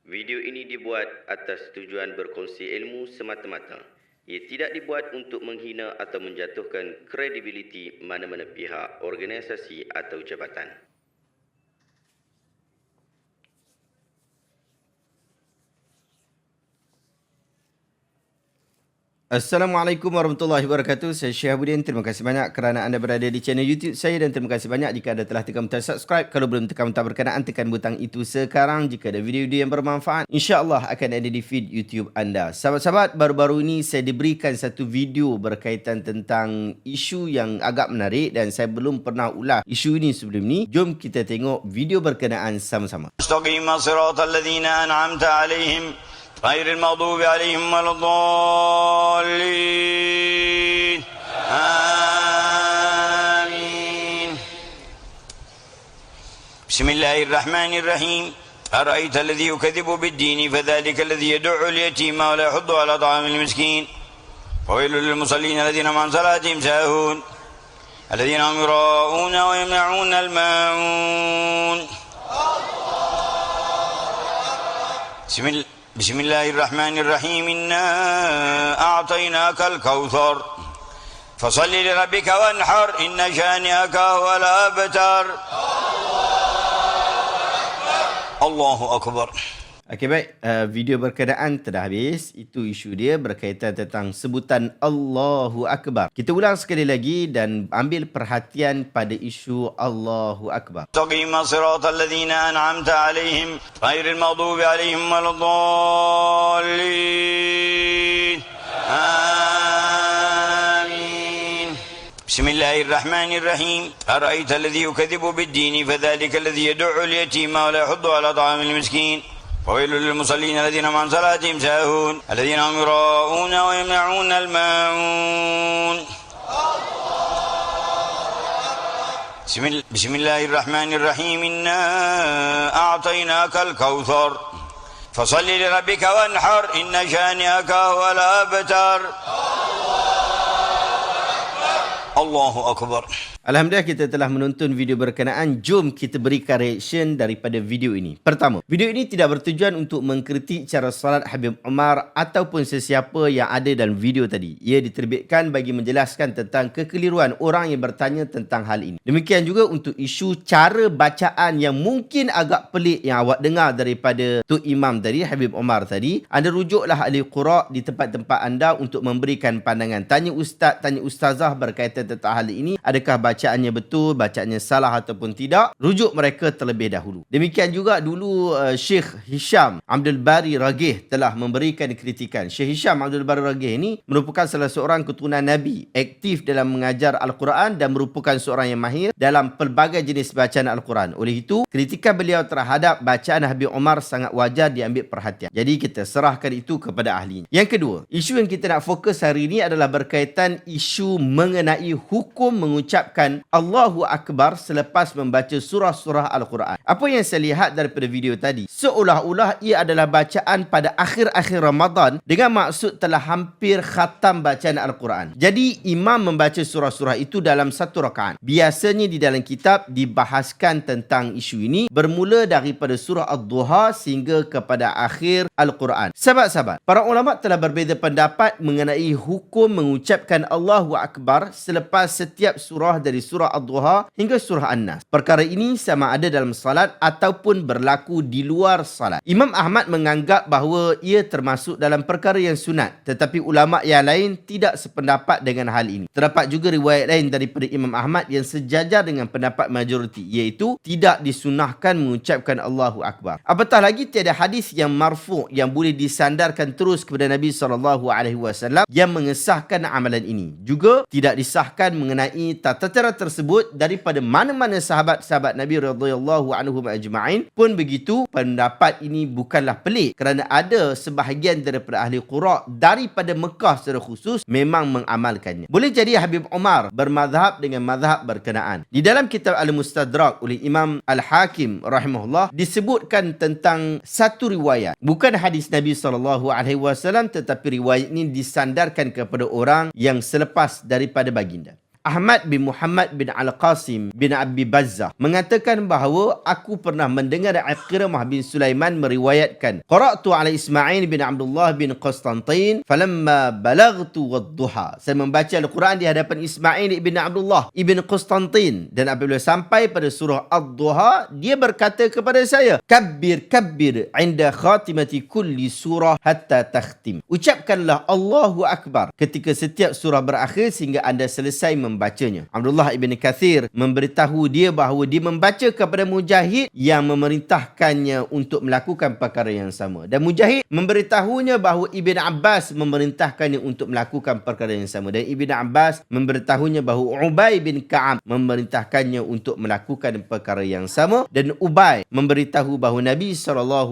Video ini dibuat atas tujuan berkongsi ilmu semata-mata. Ia tidak dibuat untuk menghina atau menjatuhkan kredibiliti mana-mana pihak, organisasi atau jabatan. Assalamualaikum warahmatullahi wabarakatuh. Saya Syekh Abudin. Terima kasih banyak kerana anda berada di channel YouTube saya dan terima kasih banyak jika anda telah tekan butang subscribe. Kalau belum tekan butang berkenaan, tekan butang itu sekarang. Jika ada video-video yang bermanfaat, insya-Allah akan ada di feed YouTube anda. Sahabat-sahabat, baru-baru ini saya diberikan satu video berkaitan tentang isu yang agak menarik dan saya belum pernah ulas isu ini sebelum ni. Jom kita tengok video berkenaan sama-sama. Mustaqim siratal ladzina an'amta 'alaihim غير المغضوب عليهم ولا الضالين آمين بسم الله الرحمن الرحيم أرأيت الذي يكذب بالدين فذلك الذي يدع اليتيم ولا يحض على طعام المسكين وويل للمصلين الذين عن صلاتهم ساهون الذين هم يراءون ويمنعون الماعون بسم الله الرحمن الرحيم إنا أعطيناك الكوثر فصل لربك وانحر إن شانئك هو الأبتر الله أكبر. Okey, baik. Video berkenaan telah habis. Itu isu dia berkaitan tentang sebutan Allahu Akbar. Kita ulang sekali lagi dan ambil perhatian pada isu Allahu Akbar. مستقيم صراط الذين أنعمت عليهم غير المغضوب عليهم ولا الضالين آمين بسم الله الرحمن الرحيم أرأيت الذي يكذب بالدين فذلك الذي يدع اليتيم ولا يحض على طعام المسكين وويل للمصلين الذين عن صلاتهم ساهون الذين هم يراءون ويمنعون الماعون بسم الله الرحمن الرحيم إنا أعطيناك الكوثر فصل لربك وانحر إن شانئك هو الأبتر الله أكبر. Alhamdulillah kita telah menonton video berkenaan. Jom kita berikan reaction daripada video ini. Pertama, video ini tidak bertujuan untuk mengkritik cara solat Habib Umar ataupun sesiapa yang ada dalam video tadi. Ia diterbitkan bagi menjelaskan tentang kekeliruan orang yang bertanya tentang hal ini. Demikian juga untuk isu cara bacaan yang mungkin agak pelik yang awak dengar daripada Tok Imam tadi, Habib Umar tadi. Anda rujuklah ahli qura' di tempat-tempat anda untuk memberikan pandangan. Tanya ustaz, tanya ustazah berkaitan tentang hal ini. Adakah bacaannya betul, bacaannya salah ataupun tidak, rujuk mereka terlebih dahulu. Demikian juga dulu Syekh Hisham Abdul Bari Ragih telah memberikan kritikan. Syekh Hisham Abdul Bari Ragih ini merupakan salah seorang keturunan Nabi, aktif dalam mengajar Al-Quran dan merupakan seorang yang mahir dalam pelbagai jenis bacaan Al-Quran. Oleh itu, kritikan beliau terhadap bacaan Habib Umar sangat wajar diambil perhatian. Jadi kita serahkan itu kepada ahlinya. Yang kedua, isu yang kita nak fokus hari ini adalah berkaitan isu mengenai hukum mengucapkan Allahu Akbar selepas membaca surah-surah Al-Quran. Apa yang saya lihat daripada video tadi, seolah-olah ia adalah bacaan pada akhir-akhir Ramadan dengan maksud telah hampir khatam bacaan Al-Quran. Jadi imam membaca surah-surah itu dalam satu rakaat. Biasanya di dalam kitab dibahaskan tentang isu ini bermula daripada surah Ad-Duha sehingga kepada akhir Al-Quran. Sahabat-sahabat, para ulama telah berbeza pendapat mengenai hukum mengucapkan Allahu Akbar selepas setiap surah dari surah Ad-Duha hingga surah An-Nas. Perkara ini sama ada dalam salat ataupun berlaku di luar salat. Imam Ahmad menganggap bahawa ia termasuk dalam perkara yang sunat, tetapi ulama yang lain tidak sependapat dengan hal ini. Terdapat juga riwayat lain daripada Imam Ahmad yang sejajar dengan pendapat majoriti, iaitu tidak disunahkan mengucapkan Allahu Akbar. Apatah lagi tiada hadis yang marfu' yang boleh disandarkan terus kepada Nabi SAW yang mengesahkan amalan ini. Juga tidak disahkan mengenai tata cara tersebut daripada mana-mana sahabat-sahabat Nabi radhiyallahu anhum ajma'in. Pun begitu, pendapat ini bukanlah pelik kerana ada sebahagian daripada ahli qura' daripada Mekah secara khusus memang mengamalkannya. Boleh jadi Habib Umar bermazhab dengan mazhab berkenaan. Di dalam kitab Al-Mustadrak oleh Imam Al-Hakim rahimahullah disebutkan tentang satu riwayat, bukan hadis Nabi SAW, tetapi riwayat ini disandarkan kepada orang yang selepas daripada baginda. Ahmad bin Muhammad bin Al-Qasim bin Abi Bazzah mengatakan bahawa aku pernah mendengar Ikrimah bin Sulaiman meriwayatkan, qara'tu ala Ismail bin Abdullah bin Constantine falamma balaghtu wadduha. Saya membaca Al-Quran di hadapan Ismail bin Abdullah ibn Constantine, dan apabila sampai pada surah Ad-Duha, dia berkata kepada saya, kabbir kabbir inda khatimati kulli surah hatta takhtim. Ucapkanlah Allahu Akbar ketika setiap surah berakhir sehingga anda selesai membacanya. Abdullah ibn Kathir memberitahu dia bahawa dia membaca kepada Mujahid yang memerintahkannya untuk melakukan perkara yang sama. Dan Mujahid memberitahunya bahawa Ibn Abbas memerintahkannya untuk melakukan perkara yang sama. Dan Ibn Abbas memberitahunya bahawa Ubay bin Ka'ab memerintahkannya untuk melakukan perkara yang sama. Dan Ubay memberitahu bahawa Nabi SAW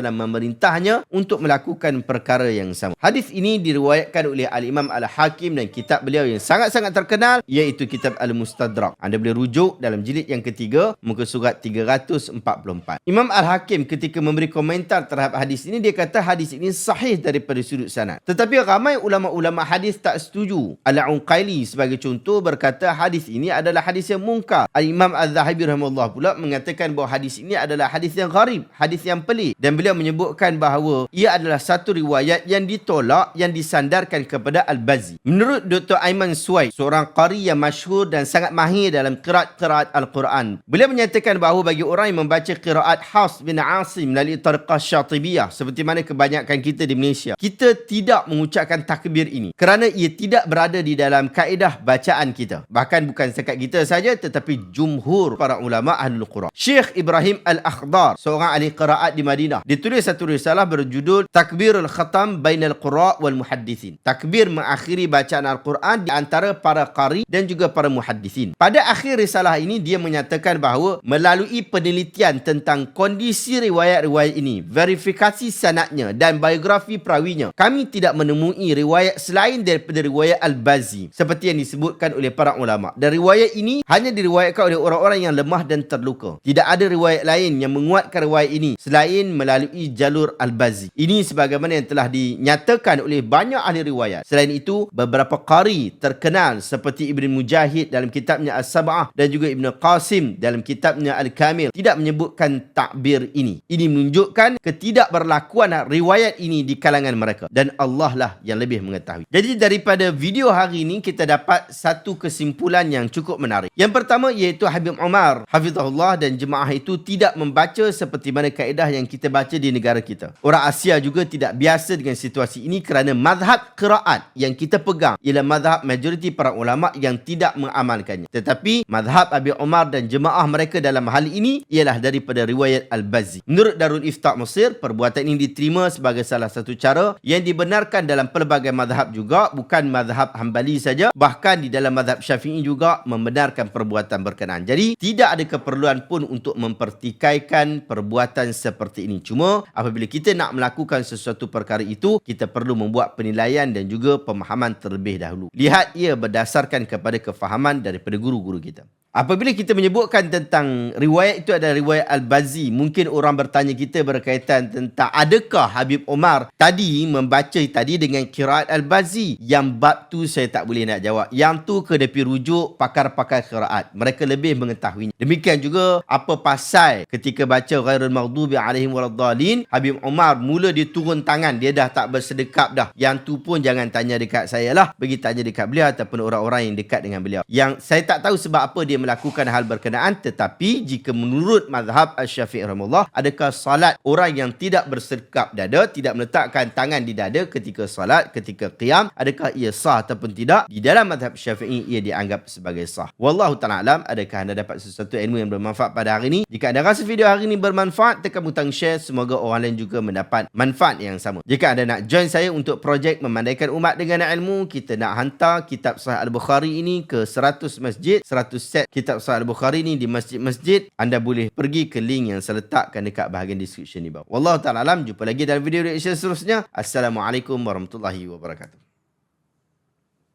memerintahnya untuk melakukan perkara yang sama. Hadis ini diriwayatkan oleh Al-Imam Al-Hakim dan kitab beliau yang sangat-sangat terkenal, iaitu kitab Al-Mustadrak. Anda boleh rujuk dalam jilid yang ketiga, muka surat 344. Imam Al-Hakim ketika memberi komentar terhadap hadis ini, dia kata hadis ini sahih daripada sudut sanad. Tetapi ramai ulama-ulama hadis tak setuju. Al-Unqaili sebagai contoh berkata hadis ini adalah hadis yang munkar. Al-Imam Al-Zahabi rahimahullah pula mengatakan bahawa hadis ini adalah hadis yang gharib, hadis yang pelik, dan beliau menyebutkan bahawa ia adalah satu riwayat yang ditolak, yang disandarkan kepada Al-Bazzi. Menurut Dr. Aiman Suwaid, seorang qari yang masyhur dan sangat mahir dalam qiraat Al-Quran, beliau menyatakan bahawa bagi orang yang membaca qiraat Hafs bin Asim melalui tariqah Syatibiyah, seperti mana kebanyakan kita di Malaysia, kita tidak mengucapkan takbir ini kerana ia tidak berada di dalam kaedah bacaan kita. Bahkan bukan sekat kita saja, tetapi jumhur para ulama Ahlul Quran. Syekh Ibrahim Al-Akhdar, seorang ahli qiraat di Madinah, ditulis satu risalah berjudul Takbirul Khatam Bainal Qurra wal Muhaddithin. Takbir mengakhiri bacaan Al-Quran di antara para qari dan juga para muhaddithin. Pada akhir risalah ini, dia menyatakan bahawa melalui penelitian tentang kondisi riwayat-riwayat ini, verifikasi sanadnya dan biografi perawinya, kami tidak menemui riwayat selain daripada riwayat Al-Bazzi seperti yang disebutkan oleh para ulama. Dan riwayat ini hanya diriwayatkan oleh orang-orang yang lemah dan terluka. Tidak ada riwayat lain yang menguatkan riwayat ini selain melalui jalur Al-Bazzi. Ini sebagaimana yang telah dinyatakan oleh banyak ahli riwayat. Selain itu, beberapa qari terkenal seperti Ibn Mujahid dalam kitabnya As-Sab'ah dan juga Ibn Qasim dalam kitabnya Al-Kamil tidak menyebutkan takbir ini. Ini menunjukkan ketidakberlakuan riwayat ini di kalangan mereka, dan Allah lah yang lebih mengetahui. Jadi daripada video hari ini kita dapat satu kesimpulan yang cukup menarik. Yang pertama iaitu Habib Umar hafizahullah dan jemaah itu tidak membaca seperti mana kaedah yang kita baca di negara kita. Orang Asia juga tidak biasa dengan situasi ini kerana mazhab qiraat yang kita pegang ialah mazhab majoriti para ulama yang tidak mengamalkannya. Tetapi mazhab Habib Umar dan jemaah mereka dalam hal ini ialah daripada riwayat Al-Bazzi. Menurut Darul Ifta' Mesir, perbuatan ini diterima sebagai salah satu cara yang dibenarkan dalam pelbagai mazhab juga, bukan mazhab Hanbali saja, bahkan di dalam mazhab Syafi'i juga membenarkan perbuatan berkenaan. Jadi tidak ada keperluan pun untuk mempertikaikan perbuatan seperti ini. Cuma apabila kita nak melakukan sesuatu perkara itu, kita perlu membuat penilaian dan juga pemahaman terlebih dahulu. Lihat ia berdasarkan kepada kefahaman daripada guru-guru kita. Apabila kita menyebutkan tentang riwayat itu adalah riwayat Al-Bazzi, mungkin orang bertanya kita berkaitan tentang adakah Habib Umar tadi membaca tadi dengan qiraat Al-Bazzi? Yang bab tu saya tak boleh nak jawab. Yang tu kena pergi rujuk pakar-pakar qiraat. Mereka lebih mengetahui. Demikian juga apa pasal ketika baca ghairul maghdubi alaihim waladdallin, Habib Umar mula dia turun tangan, dia dah tak bersedekap dah. Yang tu pun jangan tanya dekat saya lah, pergi tanya dekat beliau ataupun orang-orang yang dekat dengan beliau. Yang saya tak tahu sebab apa dia melakukan hal berkenaan, tetapi jika menurut mazhab Asy-Syafi'i rahimahullah, adakah salat orang yang tidak berserkap dada, tidak meletakkan tangan di dada ketika salat, ketika qiyam, adakah ia sah ataupun tidak? Di dalam mazhab Syafi'i ia dianggap sebagai sah. Wallahu ta'ala alam. Adakah anda dapat sesuatu ilmu yang bermanfaat pada hari ini? Jika anda rasa video hari ini bermanfaat, tekan butang share, semoga orang lain juga mendapat manfaat yang sama. Jika anda nak join saya untuk projek memandaikan umat dengan ilmu, kita nak hantar kitab Sahih Al-Bukhari ini ke 100 masjid, 100 set kitab Sahih Al-Bukhari ni di masjid-masjid. Anda boleh pergi ke link yang saya letakkan dekat bahagian description di bawah. Wallahu ta'ala alam. Jumpa lagi dalam video reaction seterusnya. Assalamualaikum warahmatullahi wabarakatuh.